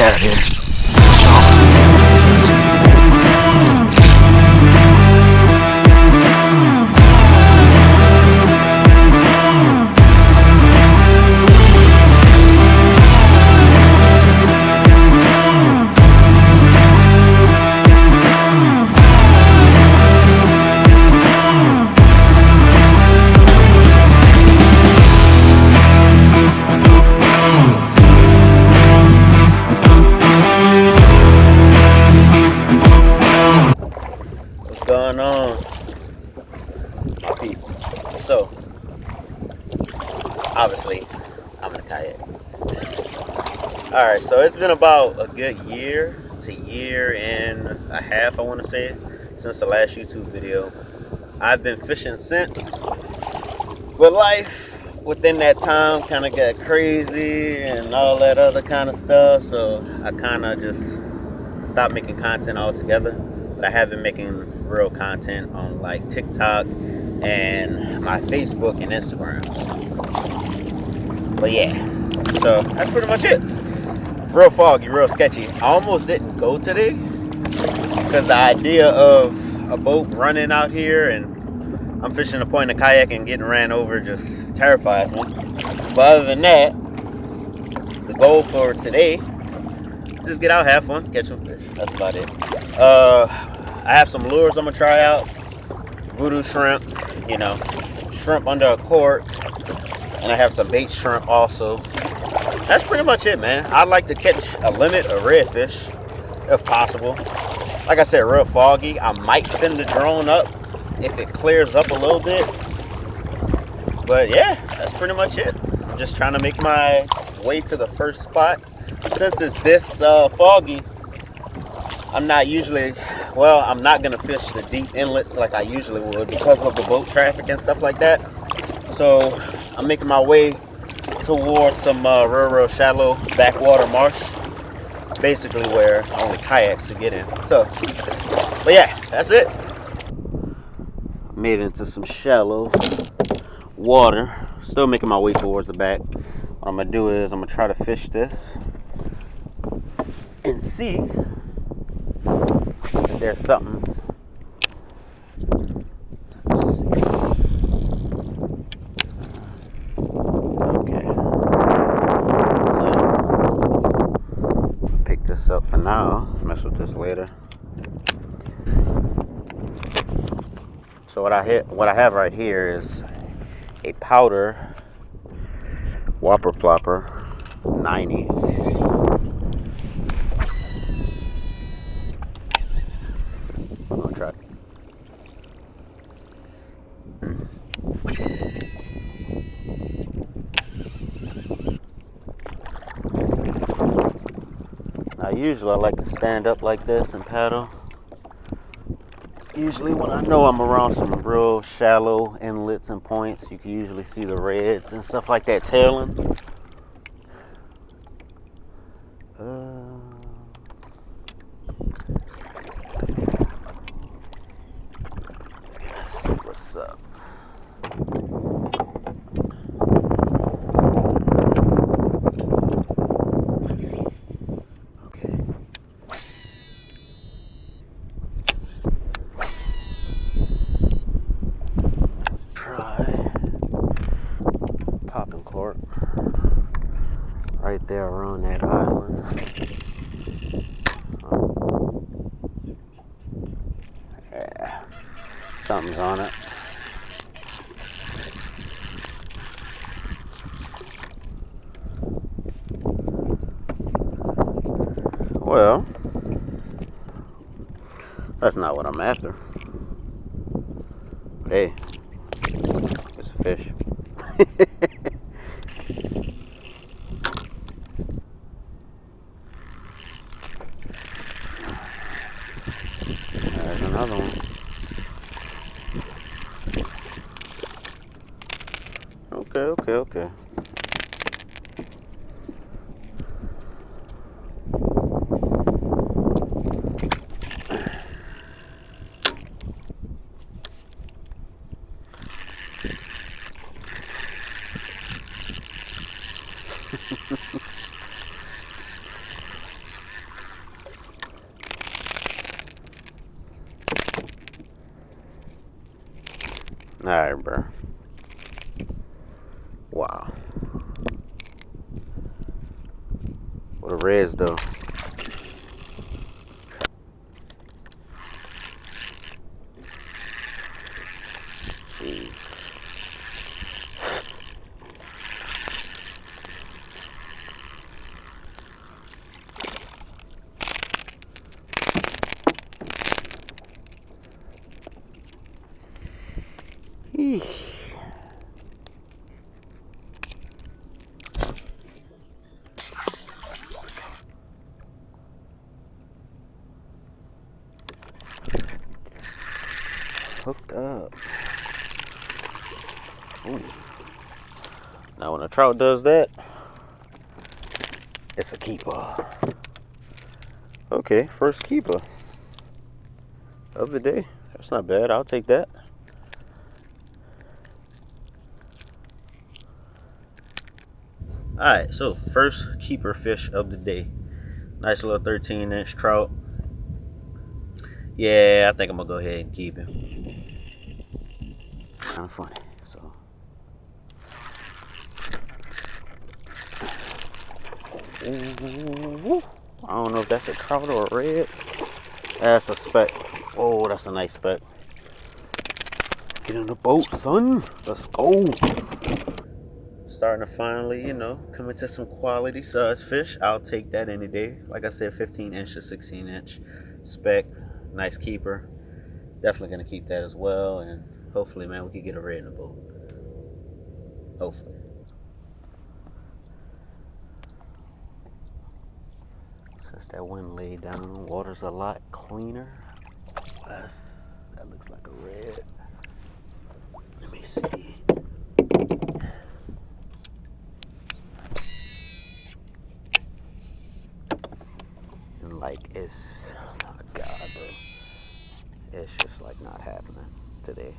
Get out of here. Going on, my people? So obviously I'm in a kayak. All right, so it's been about a good year to year and a half, I want to say, since the last YouTube video. I've been fishing since, but life within that time kind of got crazy and all that other kind of stuff, so I kind of just stopped making content altogether. But I have been making real content on like TikTok and my Facebook and Instagram. But yeah, so that's pretty much it. Real foggy, real sketchy. I almost didn't go today because the idea of a boat running out here and I'm fishing a point in a kayak and getting ran over just terrifies me. But other than that, the goal for today, just get out, have fun, catch some fish. That's about it. I have some lures I'm gonna try out. Voodoo shrimp, you know, shrimp under a cork, and I have some bait shrimp also. That's pretty much it, man. I'd like to catch a limit of redfish if possible. Like I said, real foggy. I might send the drone up if it clears up a little bit. But yeah, that's pretty much it. I'm just trying to make my way to the first spot. Since it's this foggy, I'm not gonna fish the deep inlets like I usually would because of the boat traffic and stuff like that. So I'm making my way towards some real shallow backwater marsh, basically where only kayaks to get in. So, but yeah, that's it. Made it into some shallow water. Still making my way towards the back. What I'm gonna do is I'm gonna try to fish this and see if there's something. Okay. So pick this up for now. Mess with this later. So what I have right here is a powder whopper plopper 90. I'll try. Now usually I like to stand up like this and paddle. Usually when I know I'm around some real shallow inlets and points, you can usually see the reds and stuff like that tailing. Let's see what's up. Popping cork right there around that island. Yeah, something's on it. Well, that's not what I'm after. But hey, it's a fish. There's another one. Okay. Alright, bro. Wow. What the reds though. Jeez. Eesh. Hooked up. Ooh. Now when a trout does that, it's a keeper. Okay, first keeper of the day. That's not bad. I'll take that. Alright, so first keeper fish of the day. Nice little 13-inch trout. Yeah, I think I'm gonna go ahead and keep him. Kind of funny, so. Ooh, I don't know if that's a trout or a red. That's a speck. Oh, that's a nice speck. Get in the boat, son. Let's go. Starting to finally, you know, come into some quality size fish. I'll take that any day. Like I said, 15-inch to 16-inch speck. Nice keeper. Definitely gonna keep that as well. And hopefully, man, we can get a red in the boat. Hopefully. Since that wind laid down, water's a lot cleaner. That looks like a red. Let me see. And like it's, oh my God, bro. It's just like not happening today.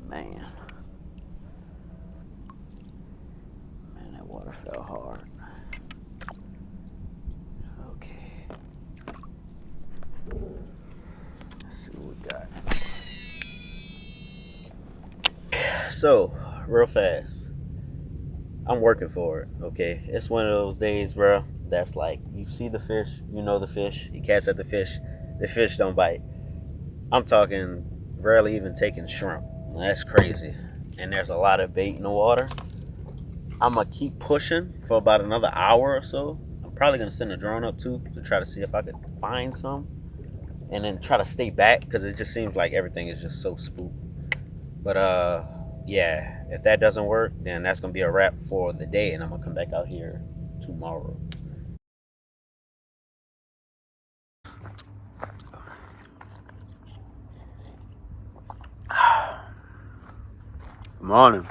Man, that water fell hard. Okay, let's see what we got. So, real fast, I'm working for it. Okay, it's one of those days, bro. That's like you see the fish, you know the fish, you cast at the fish don't bite. I'm talking rarely even taking shrimp. That's crazy. And there's a lot of bait in the water. I'm gonna keep pushing for about another hour or so. I'm probably gonna send a drone up too to try to see if I could find some, and then try to stay back because it just seems like everything is just so spooked. But yeah, if that doesn't work, then that's gonna be a wrap for the day, and I'm gonna come back out here tomorrow. Good morning.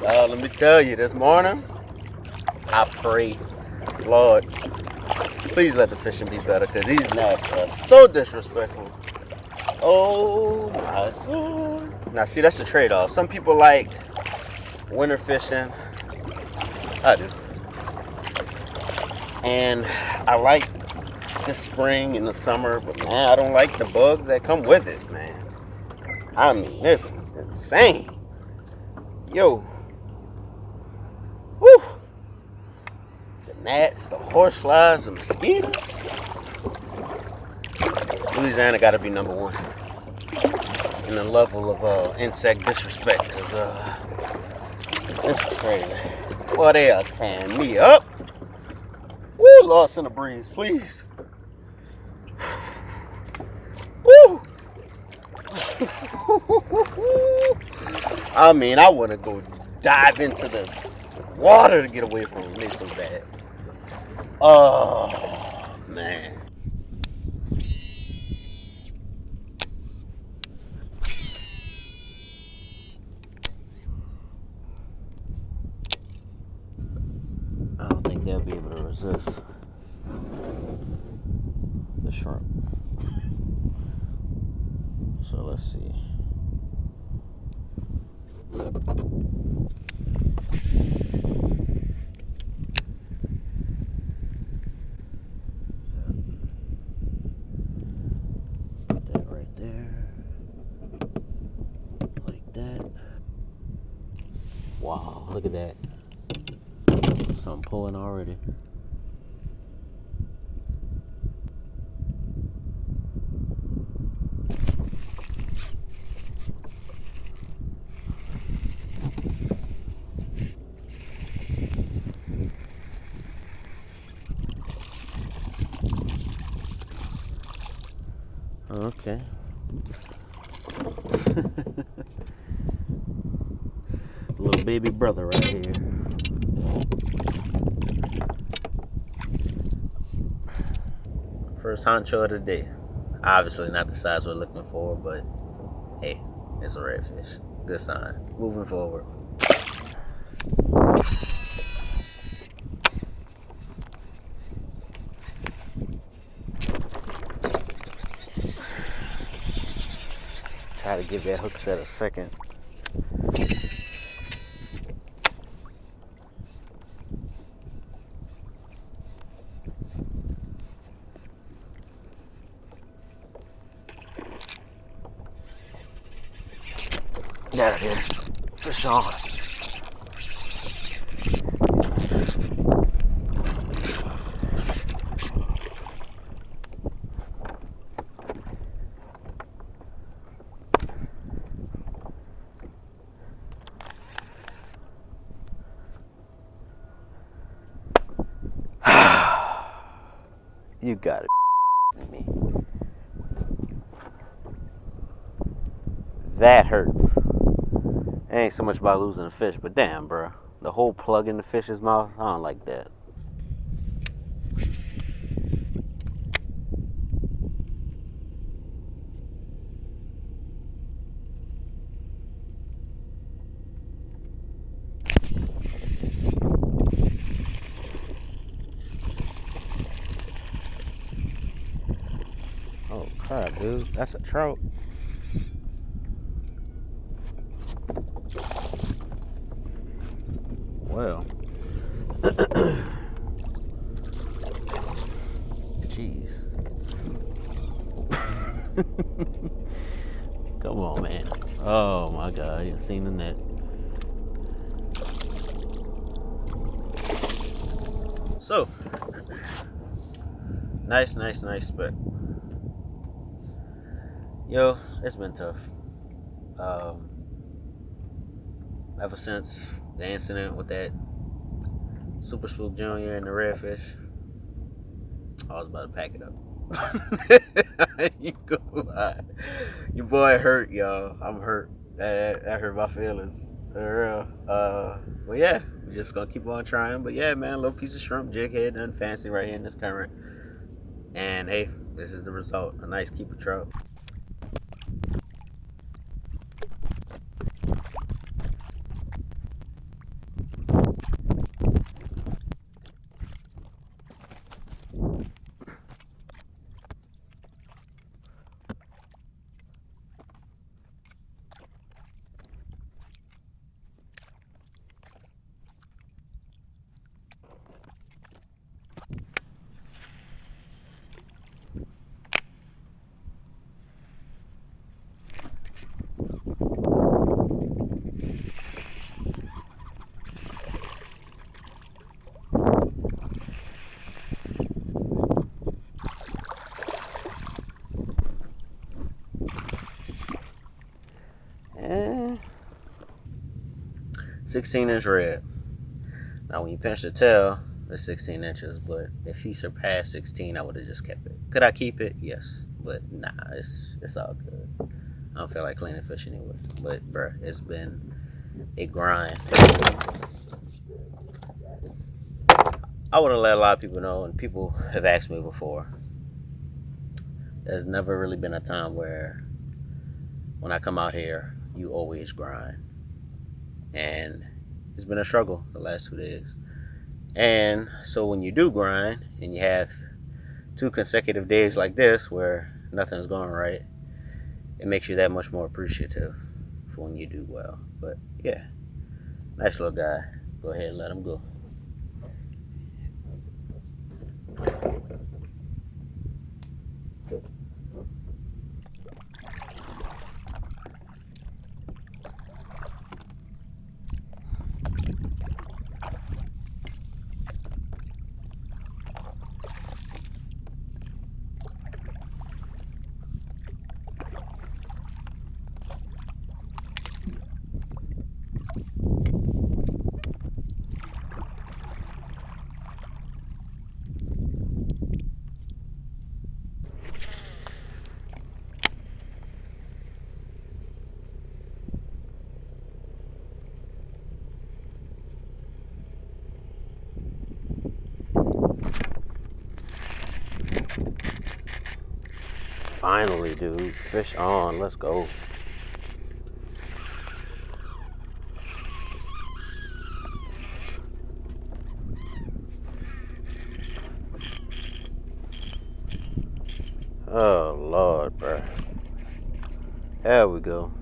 Let me tell you, this morning, I pray, Lord, please let the fishing be better, because these nets are so disrespectful. Oh my God. Now see, that's the trade-off. Some people like winter fishing. I do. And I like the spring and the summer, but man, I don't like the bugs that come with it, man. I mean, this is insane. Yo. Woo. The gnats, the horseflies, the mosquitoes. Louisiana gotta be number one in the level of insect disrespect, because this is crazy. Boy, they are tearing me up. Woo, lost in the breeze, please. Woo. I mean, I want to go dive into the water to get away from them. They so bad. Oh, man. I don't think they'll be able to resist the shrimp. So let's see. That right there. Like that. Wow, look at that. Something pulling already. Okay. Little baby brother right here. First honcho of the day. Obviously not the size we're looking for, but hey, it's a redfish. Good sign. Moving forward. Try to give that hook set a second. There it is. Fish on. You got it. Me. That hurts. It ain't so much about losing a fish, but damn, bro. The whole plug in the fish's mouth, I don't like that. Oh crap, dude. That's a trout. Well. Jeez. Come on, man. Oh my god, I didn't see the net. So, nice spec. Yo, it's been tough. Ever since the incident with that Super Spook Junior and the redfish, I was about to pack it up. You go lie. Your boy hurt, y'all. I'm hurt. That hurt my feelings. For real. But yeah, we're just gonna keep on trying. But yeah, man, a little piece of shrimp jig head, nothing fancy right here in this current. And hey, this is the result. A nice keeper trout. And 16-inch red. Now, when you pinch the tail, it's 16 inches, but if he surpassed 16, I would have just kept it. Could I keep it? Yes, but nah, it's all good. I don't feel like cleaning fish anyway. But bruh, it's been a grind. I would have let a lot of people know, and people have asked me before. There's never really been a time where when I come out here, you always grind. And it's been a struggle the last 2 days. And so when you do grind and you have 2 consecutive days like this where nothing's going right, it makes you that much more appreciative for when you do well. But yeah, Nice little guy. Go ahead and let him go. Finally, dude. Fish on. Let's go. Oh, Lord, bro. There we go.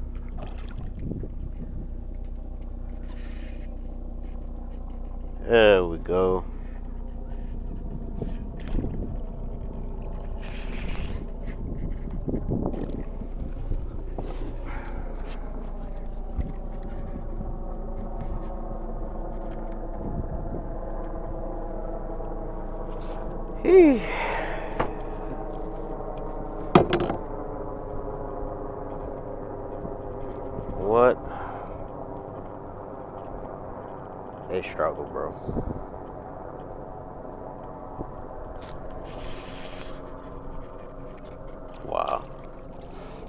There we go. What? They struggle, bro. Wow.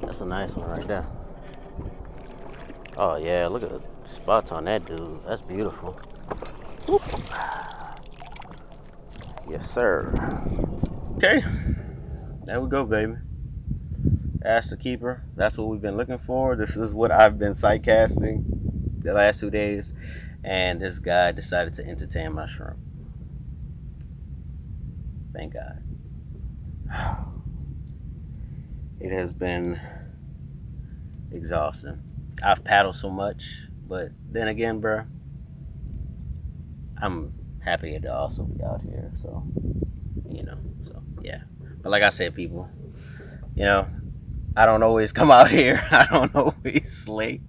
That's a nice one right there. Oh, yeah. Look at the spots on that dude. That's beautiful. Whoop. Yes, sir. Okay. There we go, baby. That's the keeper. That's what we've been looking for. This is what I've been sight casting the last 2 days. And this guy decided to entertain my shrimp. Thank God. It has been exhausting. I've paddled so much, but then again, bro, I'm happy to also be out here. So, so yeah. But like I said, people, I don't always come out here. I don't always slay.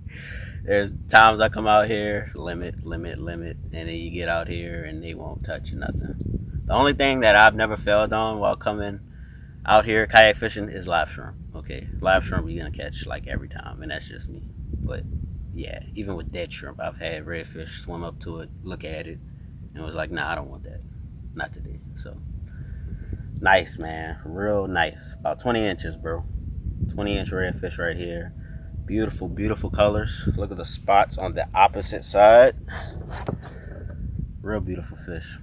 There's times I come out here, limit, and then you get out here and they won't touch nothing. The only thing that I've never failed on while coming out here kayak fishing is live shrimp. Okay, live shrimp you're gonna catch like every time, and that's just me. But yeah, even with dead shrimp, I've had redfish swim up to it, look at it, and was like, nah, I don't want that. Not today. So nice, man, real nice. About 20 inches, bro. 20-inch redfish right here. Beautiful, beautiful colors. Look at the spots on the opposite side. Real beautiful fish.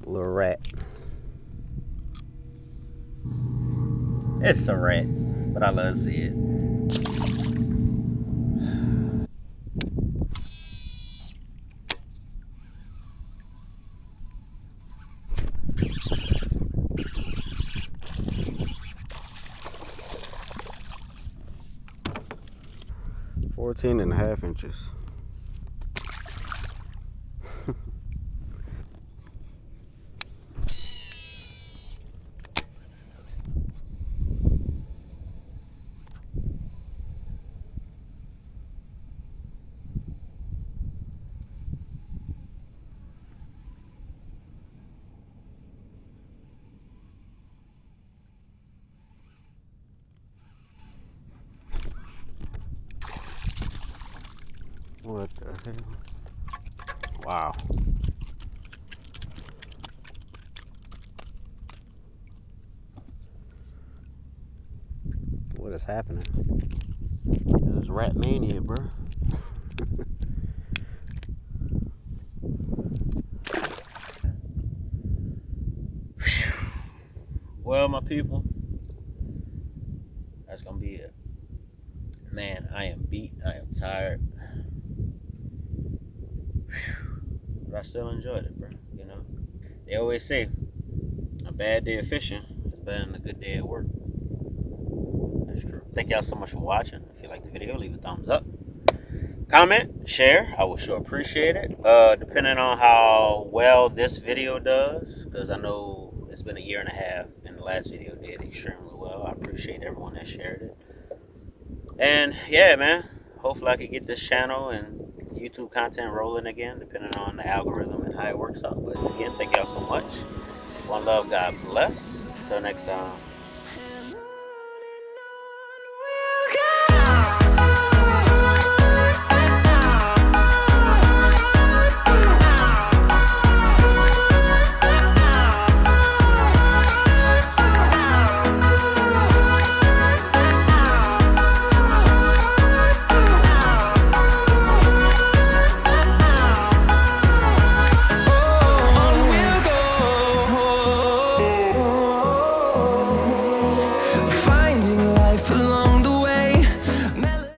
Little rat. It's a rat, but I love to see it. Fourteen and a half inches. What the hell? Wow. What is happening? This is rat mania, bro. people, that's gonna be it. Man, I am beat. I am tired. But I still enjoyed it, bro. You know, they always say a bad day of fishing is better than a good day at work. That's true. Thank y'all so much for watching. If you like the video, leave a thumbs up. Comment, share. I would sure appreciate it. Depending on how well this video does, because I know it's been a year and a half, and the last video did extremely well. I appreciate everyone that shared it. And yeah, man, hopefully I could get this channel and YouTube content rolling again, depending on the algorithm and how it works out. But again, thank y'all so much. One love, God bless. Until next time.